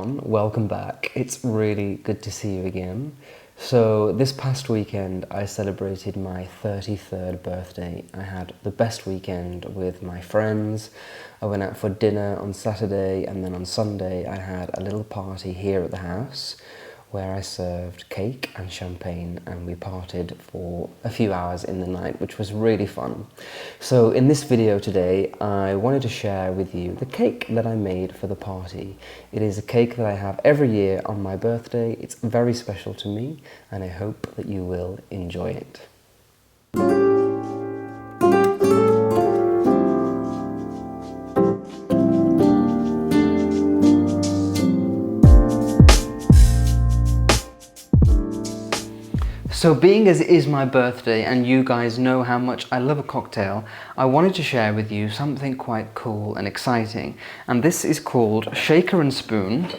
everyone, welcome back. It's really good to see you again. So this past weekend I celebrated my 33rd birthday. I had the best weekend with my friends. I went out for dinner on Saturday, and then on Sunday I had a little party here at the house where I served cake and champagne, and we partied for a few hours in the night, which was really fun. So in this video today, I wanted to share with you the cake that I made for the party. It is a cake that I have every year on my birthday. It's very special to me, and I hope that you will enjoy it. So being as it is my birthday and you guys know how much I love a cocktail, I wanted to share with you something quite cool and exciting. And this is called Shaker and Spoon,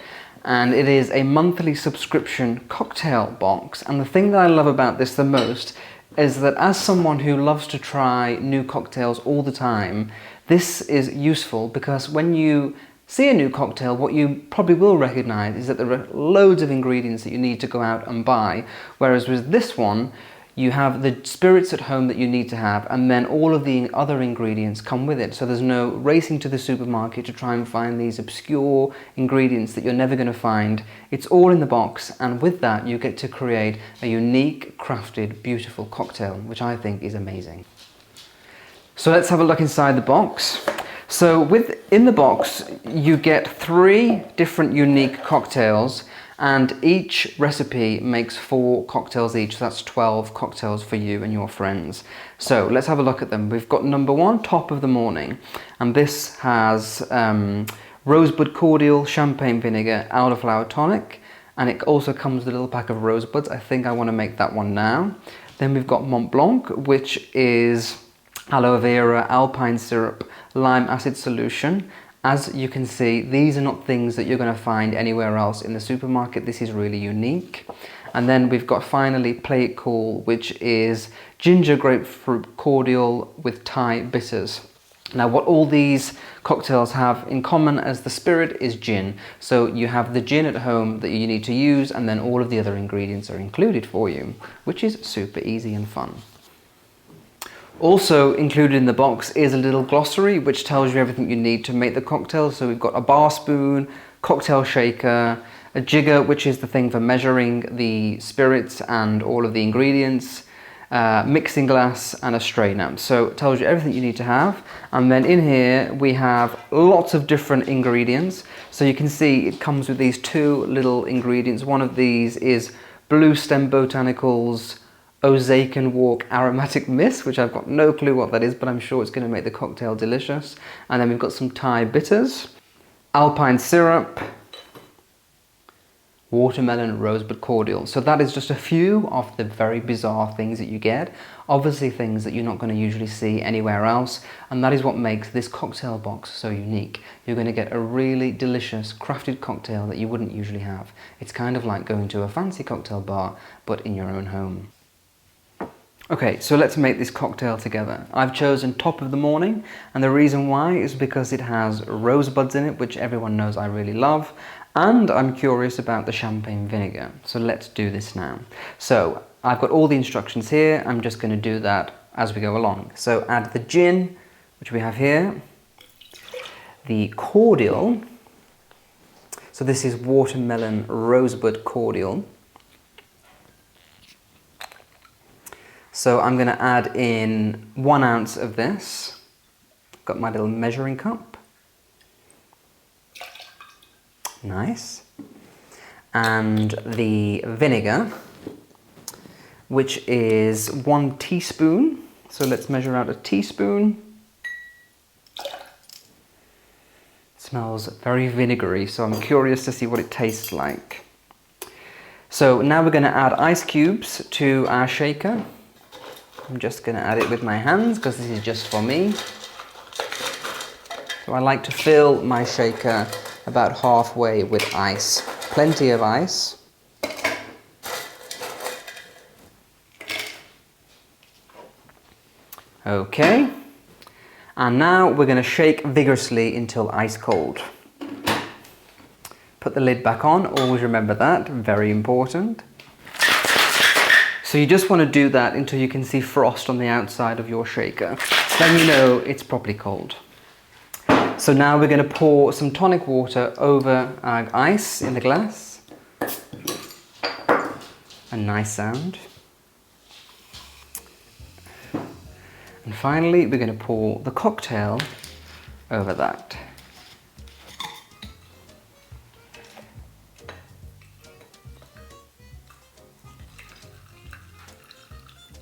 and it is a monthly subscription cocktail box. And the thing that I love about this the most is that as someone who loves to try new cocktails all the time, this is useful because when you see a new cocktail, what you probably will recognize is that there are loads of ingredients that you need to go out and buy, whereas with this one you have the spirits at home that you need to have, and then all of the other ingredients come with it. So there's no racing to the supermarket to try and find these obscure ingredients that you're never going to find. It's all in the box, and with that you get to create a unique, crafted, beautiful cocktail, which I think is amazing. So let's have a look inside the box. So within the box you get 3 different unique cocktails, and each recipe makes 4 cocktails each. So that's 12 cocktails for you and your friends. So let's have a look at them. We've got number 1, Top of the Morning, and this has rosebud cordial, champagne vinegar, elderflower tonic, and it also comes with a little pack of rosebuds. I think I want to make that one now. Then we've got Mont Blanc, which is aloe vera, alpine syrup, lime acid solution. As you can see, these are not things that you're going to find anywhere else in the supermarket. This is really unique. And then we've got finally Play It Cool, which is ginger grapefruit cordial with Thai bitters. Now what all these cocktails have in common as the spirit is gin. So you have the gin at home that you need to use, and then all of the other ingredients are included for you, which is super easy and fun. Also included in the box is a little glossary which tells you everything you need to make the cocktail. So we've got a bar spoon, cocktail shaker, a jigger, which is the thing for measuring the spirits and all of the ingredients, mixing glass, and a strainer. So it tells you everything you need to have. And then in here we have lots of different ingredients. So you can see it comes with these 2 little ingredients. One of these is Blue Stem Botanicals Ozaken Walk Aromatic Mist, which I've got no clue what that is, but I'm sure it's going to make the cocktail delicious. And then we've got some Thai bitters, alpine syrup, watermelon rosebud cordial. So that is just a few of the very bizarre things that you get. Obviously things that you're not going to usually see anywhere else, and that is what makes this cocktail box so unique. You're going to get a really delicious crafted cocktail that you wouldn't usually have. It's kind of like going to a fancy cocktail bar, but in your own home. Okay, so let's make this cocktail together. I've chosen Top of the Morning, and the reason why is because it has rosebuds in it, which everyone knows I really love, and I'm curious about the champagne vinegar. So let's do this now. So I've got all the instructions here. I'm just going to do that as we go along. So add the gin, which we have here, the cordial. So this is watermelon rosebud cordial. So I'm going to add in 1 ounce of this. Got my little measuring cup. Nice. And the vinegar, which is 1 teaspoon. So let's measure out a teaspoon. Smells very vinegary, so I'm curious to see what it tastes like. So now we're going to add ice cubes to our shaker. I'm just going to add it with my hands because this is just for me. So I like to fill my shaker about halfway with ice. Plenty of ice. Okay. And now we're going to shake vigorously until ice cold. Put the lid back on, always remember that, very important. So you just want to do that until you can see frost on the outside of your shaker. Then you know it's properly cold. So now we're going to pour some tonic water over our ice in the glass. A nice sound. And finally, we're going to pour the cocktail over that.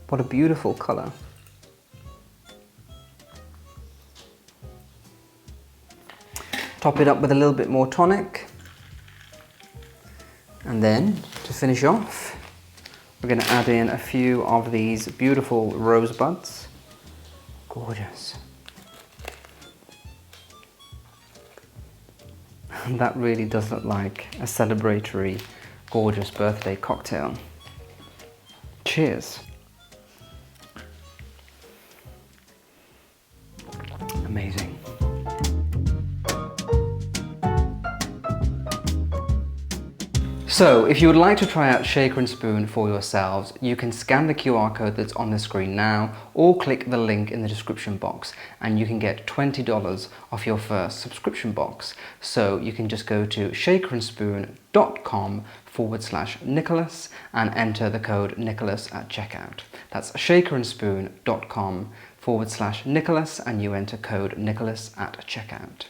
What a beautiful colour. Top it up with a little bit more tonic. And then, to finish off, we're going to add in a few of these beautiful rosebuds. Gorgeous. And that really does look like a celebratory, gorgeous birthday cocktail. Cheers. Amazing. So, if you would like to try out Shaker and Spoon for yourselves, you can scan the QR code that's on the screen now or click the link in the description box and you can get $20 off your first subscription box. So you can just go to shakerandspoon.com/Nicholas and enter the code Nicholas at checkout. That's shakerandspoon.com/Nicholas and you enter code Nicholas at checkout.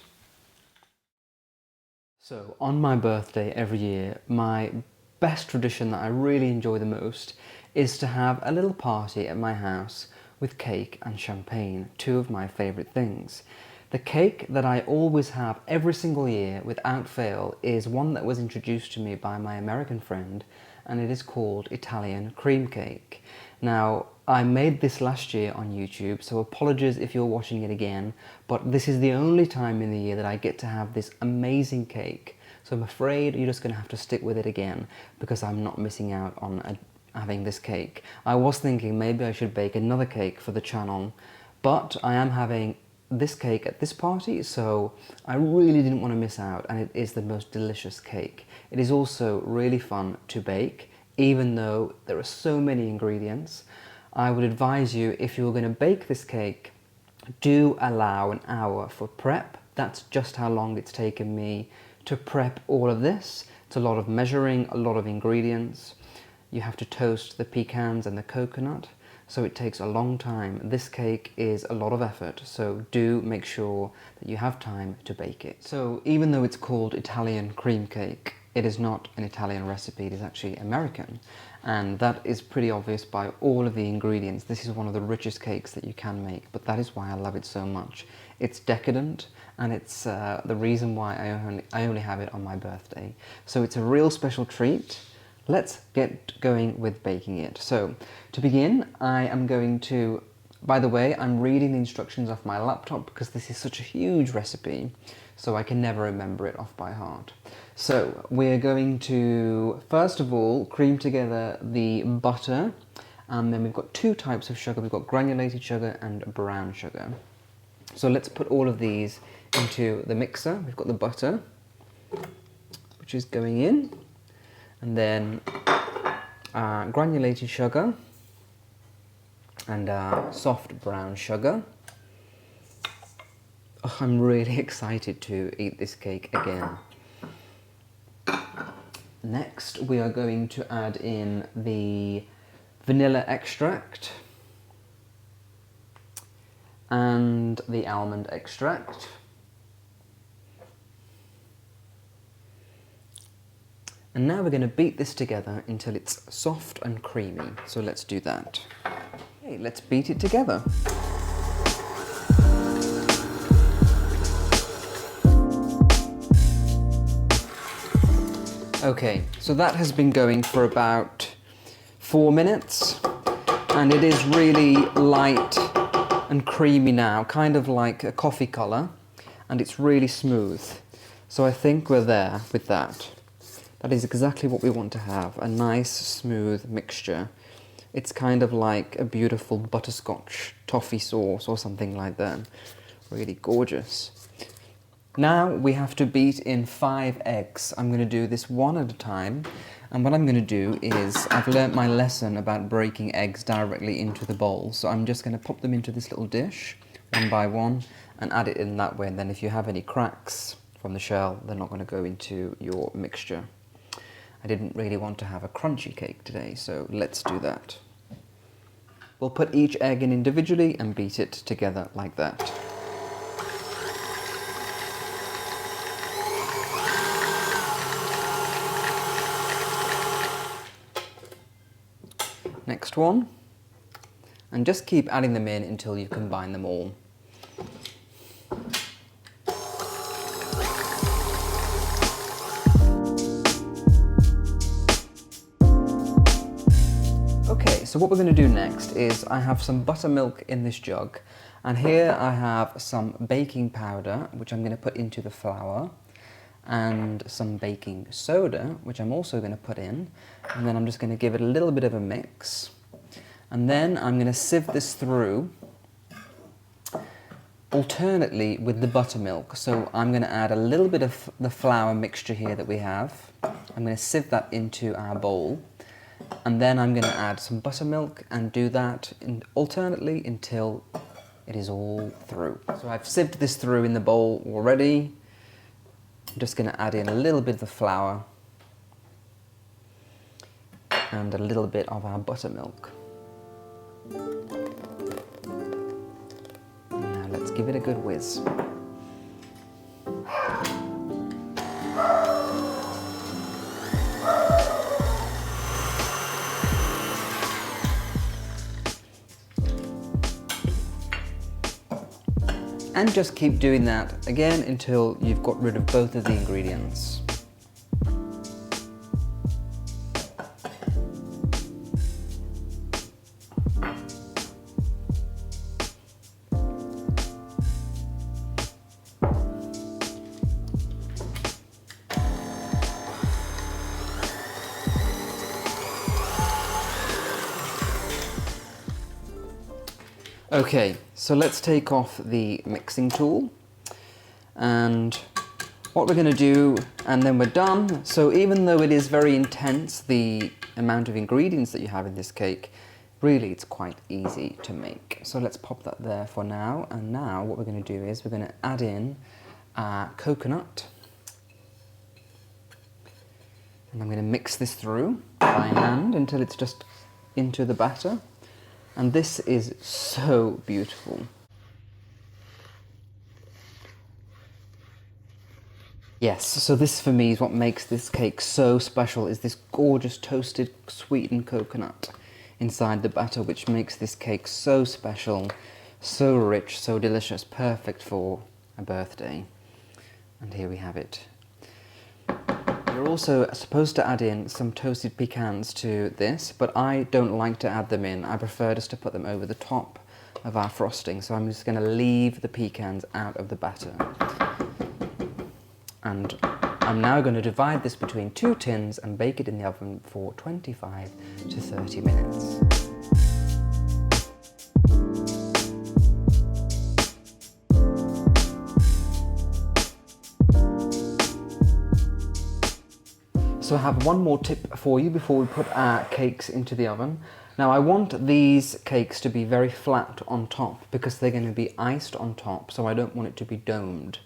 So, on my birthday every year, my best tradition that I really enjoy the most is to have a little party at my house with cake and champagne, two of my favourite things. The cake that I always have every single year without fail is one that was introduced to me by my American friend, and it is called Italian cream cake. Now, I made this last year on YouTube, so apologies if you're watching it again, but this is the only time in the year that I get to have this amazing cake. So I'm afraid you're just going to have to stick with it again because I'm not missing out on having this cake. I was thinking maybe I should bake another cake for the channel, but I am having this cake at this party, so I really didn't want to miss out, and it is the most delicious cake. It is also really fun to bake, even though there are so many ingredients. I would advise you, if you're going to bake this cake, do allow an hour for prep. That's just how long it's taken me to prep all of this. It's a lot of measuring, a lot of ingredients. You have to toast the pecans and the coconut, so it takes a long time. This cake is a lot of effort, so do make sure that you have time to bake it. So even though it's called Italian cream cake, it is not an Italian recipe, it is actually American. And that is pretty obvious by all of the ingredients. This is one of the richest cakes that you can make, but that is why I love it so much. It's decadent, and it's the reason why I only have it on my birthday. So it's a real special treat. Let's get going with baking it. So to begin, I am going to, by the way, I'm reading the instructions off my laptop because this is such a huge recipe, so I can never remember it off by heart. So we're going to, first of all, cream together the butter, and then we've got two types of sugar. We've got granulated sugar and brown sugar. So let's put all of these into the mixer. We've got the butter, which is going in, and then granulated sugar and soft brown sugar. Oh, I'm really excited to eat this cake again. Next, we are going to add in the vanilla extract and the almond extract. And now we're going to beat this together until it's soft and creamy. So let's do that. Okay, let's beat it together. Okay, so that has been going for about 4 minutes, and it is really light and creamy now, kind of like a coffee colour, and it's really smooth. So I think we're there with that. That is exactly what we want to have, a nice smooth mixture. It's kind of like a beautiful butterscotch toffee sauce or something like that. Really gorgeous. Now we have to beat in 5 eggs. I'm going to do this one at a time. And what I'm going to do is, I've learnt my lesson about breaking eggs directly into the bowl. So I'm just going to pop them into this little dish, one by one, and add it in that way. And then if you have any cracks from the shell, they're not going to go into your mixture. I didn't really want to have a crunchy cake today, so let's do that. We'll put each egg in individually and beat it together like that. Next one, and just keep adding them in until you combine them all. Okay, so what we're going to do next is I have some buttermilk in this jug, and here I have some baking powder which I'm going to put into the flour, and some baking soda, which I'm also going to put in, and then I'm just going to give it a little bit of a mix, and then I'm going to sieve this through alternately with the buttermilk. So I'm going to add a little bit of the flour mixture here that we have. I'm going to sieve that into our bowl, and then I'm going to add some buttermilk and do that alternately until it is all through. So I've sieved this through in the bowl already. I'm just going to add in a little bit of the flour and a little bit of our buttermilk. Now let's give it a good whiz. And just keep doing that again until you've got rid of both of the ingredients. Okay, so let's take off the mixing tool, and what we're going to do, and then we're done. So even though it is very intense, the amount of ingredients that you have in this cake, really it's quite easy to make. So let's pop that there for now, and now what we're going to do is we're going to add in coconut, and I'm going to mix this through by hand until it's just into the batter. And this is so beautiful. Yes, so this for me is what makes this cake so special, is this gorgeous toasted sweetened coconut inside the batter, which makes this cake so special, so rich, so delicious, perfect for a birthday. And here we have it. You're also supposed to add in some toasted pecans to this, but I don't like to add them in. I prefer just to put them over the top of our frosting. So I'm just going to leave the pecans out of the batter. And I'm now going to divide this between 2 tins and bake it in the oven for 25 to 30 minutes. So I have one more tip for you before we put our cakes into the oven. Now I want these cakes to be very flat on top because they're going to be iced on top, so I don't want it to be domed.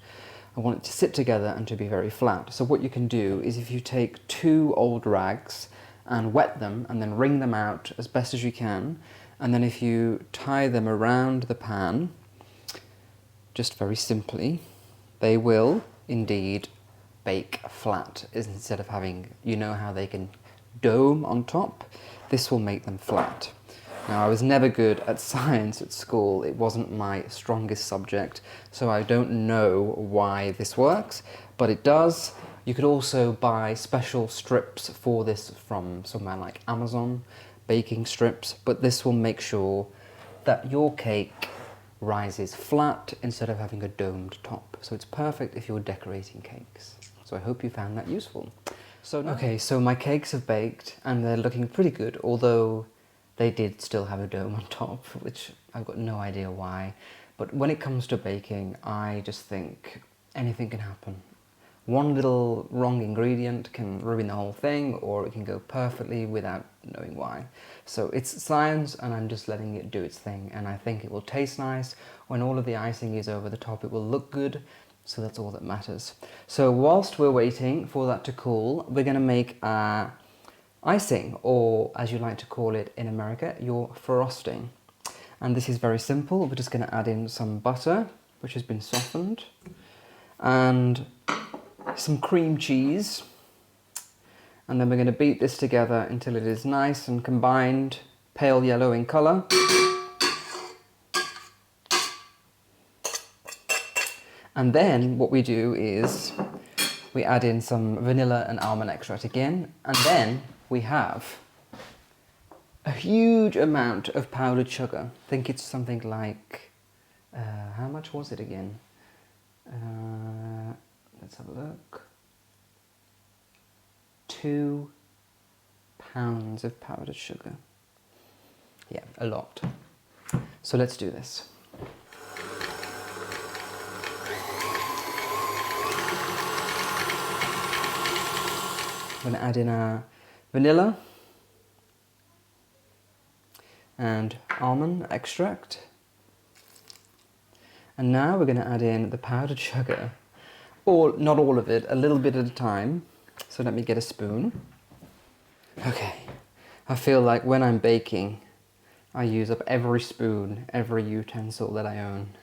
I want it to sit together and to be very flat. So what you can do is if you take 2 old rags and wet them and then wring them out as best as you can, and then if you tie them around the pan, just very simply, they will indeed bake flat instead of having, you know how they can dome on top? This will make them flat. Now I was never good at science at school, it wasn't my strongest subject, so I don't know why this works, but it does. You could also buy special strips for this from somewhere like Amazon, baking strips, but this will make sure that your cake rises flat instead of having a domed top. So it's perfect if you're decorating cakes. So I hope you found that useful. Okay, so my cakes have baked and they're looking pretty good, although they did still have a dome on top, which I've got no idea why. But when it comes to baking, I just think anything can happen. One little wrong ingredient can ruin the whole thing, or it can go perfectly without knowing why. So it's science, and I'm just letting it do its thing, and I think it will taste nice. When all of the icing is over the top, it will look good, so that's all that matters. So whilst we're waiting for that to cool, we're going to make icing, or as you like to call it in America, your frosting. And this is very simple. We're just going to add in some butter, which has been softened, and some cream cheese, and then we're going to beat this together until it is nice and combined, pale yellow in colour. And then what we do is we add in some vanilla and almond extract again, and then we have a huge amount of powdered sugar. I think it's something like, how much was it again? Let's have a look. 2 pounds of powdered sugar. Yeah, a lot. So let's do this. I'm going to add in our vanilla and almond extract. And now we're going to add in the powdered sugar, or not all of it, a little bit at a time. So let me get a spoon. Okay, I feel like when I'm baking, I use up every spoon, every utensil that I own.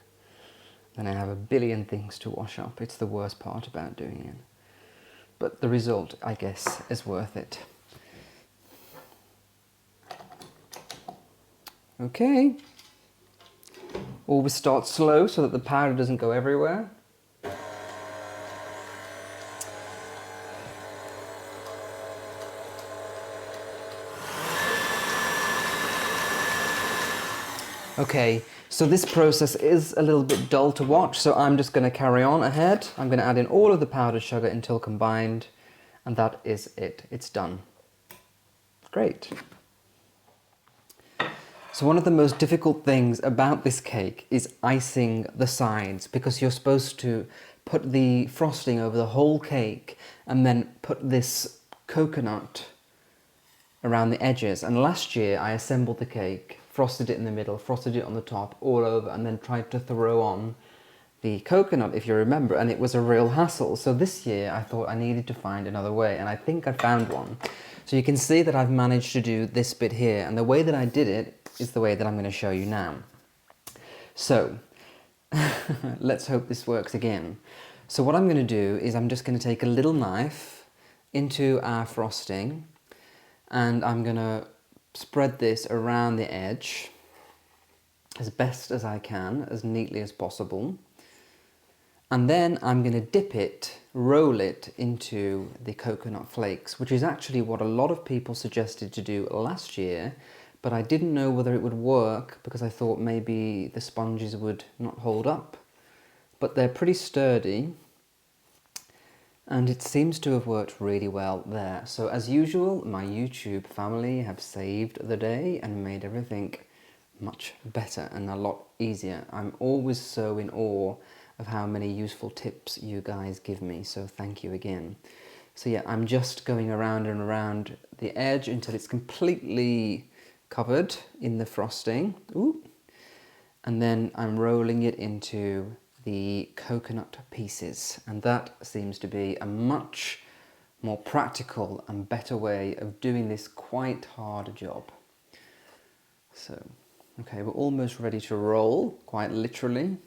Then I have a billion things to wash up. It's the worst part about doing it. But the result, I guess, is worth it. Okay. Always start slow so that the powder doesn't go everywhere. Okay, so this process is a little bit dull to watch, so I'm just going to carry on ahead. I'm going to add in all of the powdered sugar until combined, and that is it. It's done. Great. So one of the most difficult things about this cake is icing the sides, because you're supposed to put the frosting over the whole cake and then put this coconut around the edges. And last year I assembled the cake, frosted it in the middle, frosted it on the top, all over, and then tried to throw on the coconut, if you remember, and it was a real hassle. So this year I thought I needed to find another way, and I think I found one. So you can see that I've managed to do this bit here, and the way that I did it is the way that I'm going to show you now. So let's hope this works again. So what I'm going to do is I'm just going to take a little knife into our frosting, and I'm going to spread this around the edge as best as I can, as neatly as possible. And then I'm going to dip it, roll it into the coconut flakes, which is actually what a lot of people suggested to do last year, but I didn't know whether it would work because I thought maybe the sponges would not hold up. But they're pretty sturdy, and it seems to have worked really well there. So as usual, my YouTube family have saved the day and made everything much better and a lot easier. I'm always so in awe of how many useful tips you guys give me, so thank you again. So yeah, I'm just going around and around the edge until it's completely covered in the frosting. Ooh. And then I'm rolling it into the coconut pieces, and that seems to be a much more practical and better way of doing this quite hard job. So, okay, we're almost ready to roll, quite literally.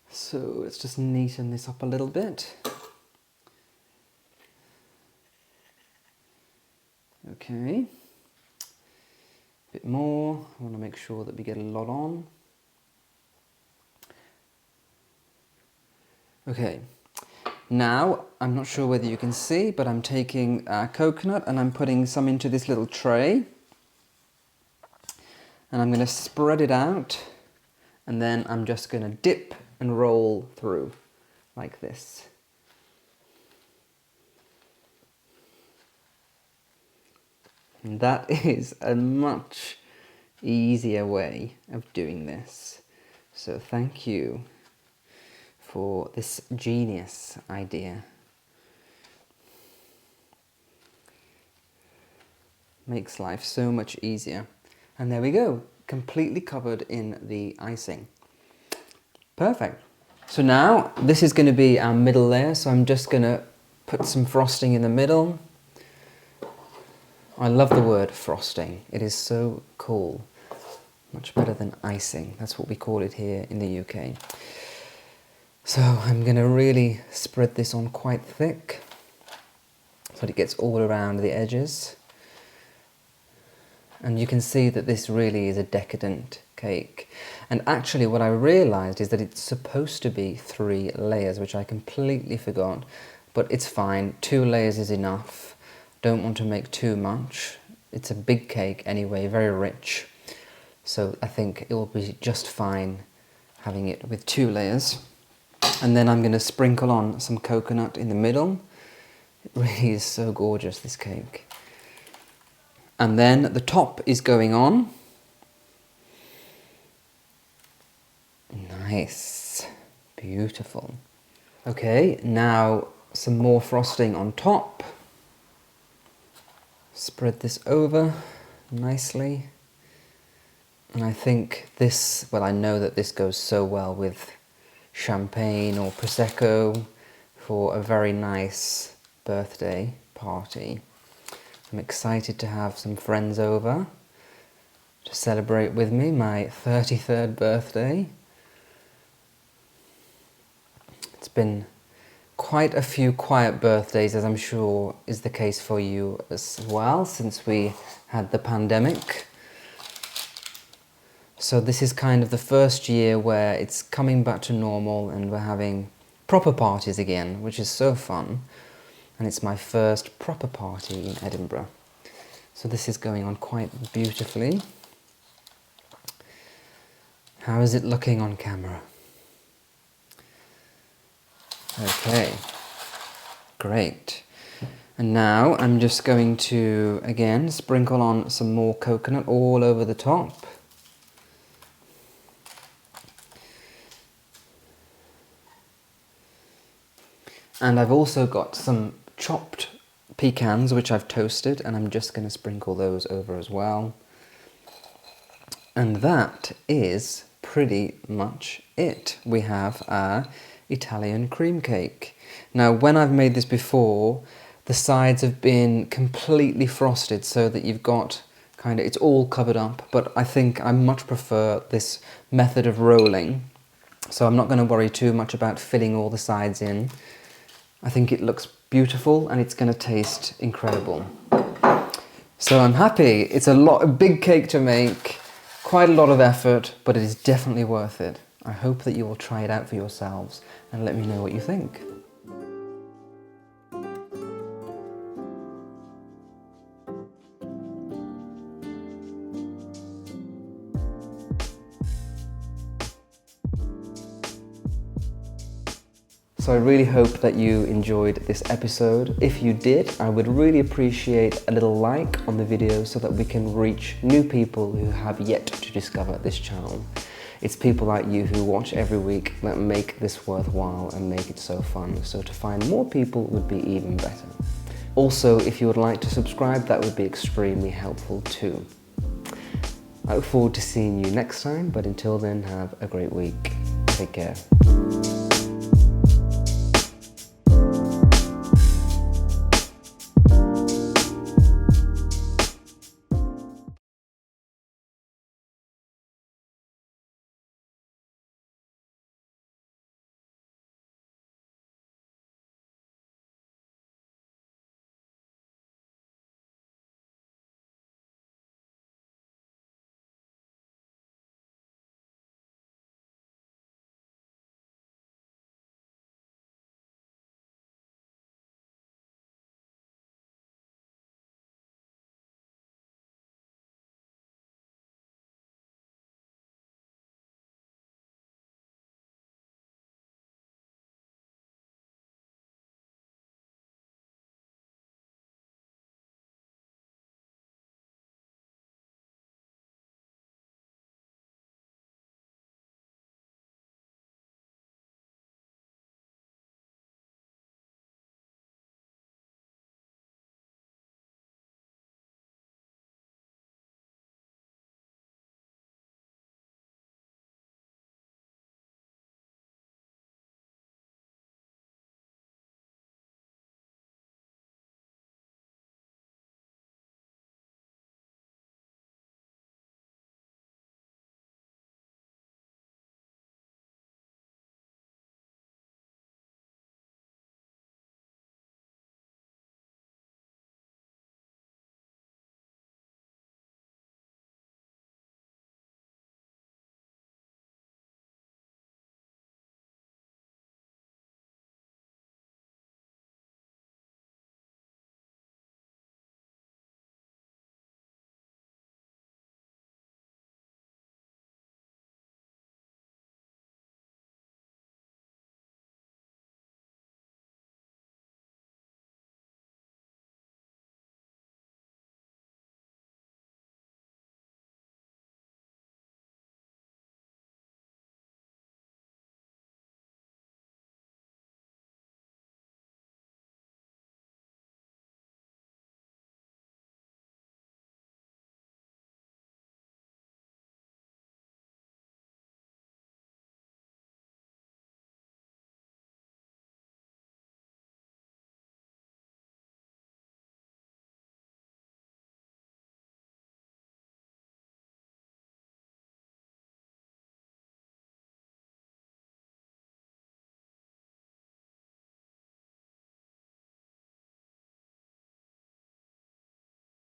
So let's just neaten this up a little bit. Okay. A bit more. I want to make sure that we get a lot on. Okay. Now, I'm not sure whether you can see, but I'm taking coconut and I'm putting some into this little tray. And I'm going to spread it out, and then I'm just going to dip and roll through like this. And that is a much easier way of doing this. So thank you for this genius idea. Makes life so much easier. And there we go, completely covered in the icing. Perfect. So now this is going to be our middle layer, so I'm just going to put some frosting in the middle. I love the word frosting. It is so cool. Much better than icing. That's what we call it here in the UK. So I'm going to really spread this on quite thick so that it gets all around the edges. And you can see that this really is a decadent cake. And actually what I realised is that it's supposed to be 3 layers, which I completely forgot. But it's fine, 2 layers is enough. Don't want to make too much. It's a big cake anyway, very rich. So I think it will be just fine having it with 2 layers. And then I'm going to sprinkle on some coconut in the middle. It really is so gorgeous, this cake. And then the top is going on. Nice, beautiful. Okay, now some more frosting on top. Spread this over nicely. And I think this, well, I know that this goes so well with champagne or Prosecco for a very nice birthday party. I'm excited to have some friends over to celebrate with me my 33rd birthday. It's been quite a few quiet birthdays, as I'm sure is the case for you as well, since we had the pandemic. So this is kind of the first year where it's coming back to normal and we're having proper parties again, which is so fun. And it's my first proper party in Edinburgh. So this is going on quite beautifully. How is it looking on camera? Okay, great. And now I'm just going to, again, sprinkle on some more coconut all over the top. And I've also got some chopped pecans which I've toasted, and I'm just going to sprinkle those over as well. And that is pretty much it. We have our Italian cream cake. Now when I've made this before, the sides have been completely frosted so that you've got kind of, it's all covered up, but I think I much prefer this method of rolling. So I'm not going to worry too much about filling all the sides in. I think it looks beautiful and it's going to taste incredible. So I'm happy. It's a big cake to make, quite a lot of effort, but it is definitely worth it. I hope that you will try it out for yourselves and let me know what you think. So I really hope that you enjoyed this episode. If you did, I would really appreciate a little like on the video so that we can reach new people who have yet to discover this channel. It's people like you who watch every week that make this worthwhile and make it so fun. So to find more people would be even better. Also, if you would like to subscribe, that would be extremely helpful too. I look forward to seeing you next time, but until then, have a great week. Take care.